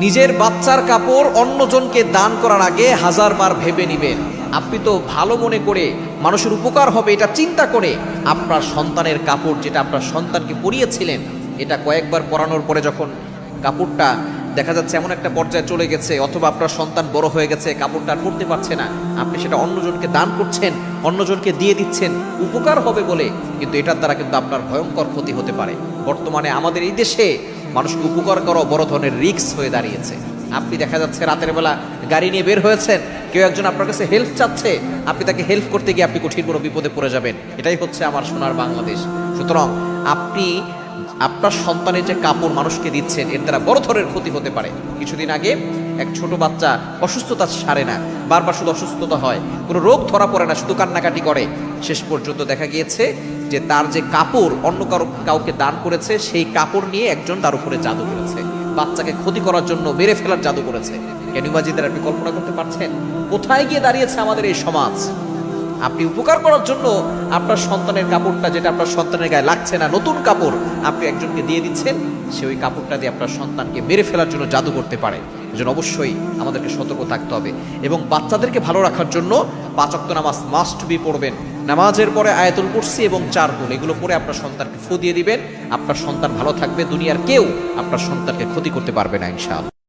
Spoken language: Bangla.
নিজের বাচ্চার কাপড় অন্যজনকে দান করার আগে হাজারবার ভেবে নেবেন। আপনি তো ভালো মনে করে মানুষের উপকার হবে এটা চিন্তা করে আপনার সন্তানের কাপড়, যেটা আপনার সন্তানকে পরিয়েছিলেন, এটা কয়েকবার পরানোর পরে যখন কাপড়টা দেখা যাচ্ছে এমন একটা পর্যায়ে চলে গেছে, অথবা আপনার সন্তান বড় হয়ে গেছে, কাপড়টা আর পরতে পারছে না, আপনি সেটা অন্যজনকে দান করছেন, অন্যজনকে দিয়ে দিচ্ছেন উপকার হবে বলে, কিন্তু এটার দ্বারা কিন্তু আপনার ভয়ঙ্কর ক্ষতি হতে পারে। বর্তমানে আমাদের এই দেশে মানুষকে উপকার করা বড় ধরনের রিস্ক হয়ে দাঁড়িয়েছে। আপনি দেখা যাচ্ছে রাতের বেলা গাড়ি নিয়ে বের হয়েছেন, কেউ একজন আপনার কাছে হেল্প চাচ্ছে, আপনি তাকে হেল্প করতে গিয়ে আপনি কঠিন বড় বিপদে পড়ে যাবেন। এটাই হচ্ছে আমার সোনার বাংলাদেশ। সুতরাং আপনি আপনার সন্তানের যে কাপড় মানুষকে দিচ্ছেন, এর দ্বারা বড় ধরনের ক্ষতি হতে পারে। কিছুদিন আগে এক ছোট বাচ্চা অসুস্থতা সারে না, বারবার শুধু অসুস্থতা হয়, কোনো রোগ ধরা পড়ে না, শুধু কান্নাকাটি করে। শেষ পর্যন্ত দেখা গিয়েছে যে তার যে কাপড় অন্য কাউকে দান করেছে, সেই কাপড় নিয়ে একজন তার উপরে জাদু করেছে, বাচ্চাকে ক্ষতি করার জন্য মেরে ফেলার জাদু করেছে। ক্যানিবাজিদের আপনি কল্পনা করতে পারছেন কোথায় গিয়ে দাঁড়িয়েছে আমাদের এই সমাজ? আপনি উপকার করার জন্য আপনার সন্তানের কাপড়টা, যেটা আপনার সন্তানের গায়ে লাগছে না, নতুন কাপড় আপনি একজনকে দিয়ে দিচ্ছেন, সে ওই কাপড়টা দিয়ে আপনার সন্তানকে মেরে ফেলার জন্য জাদু করতে পারে। এজন্য অবশ্যই আমাদেরকে সতর্ক থাকতে হবে এবং বাচ্চাদেরকে ভালো রাখার জন্য 5 ওয়াক্ত নামাজ মাস্ট বি পড়বেন। নামাজের পরে আয়াতুল কুরসি এবং 4 কুল এগুলো পরে আপনার সন্তানকে ফু দিয়ে দিবেন। আপনার সন্তান ভালো থাকবে, দুনিয়ার কেউ আপনার সন্তানকে ক্ষতি করতে পারবে না ইনশাআল্লাহ।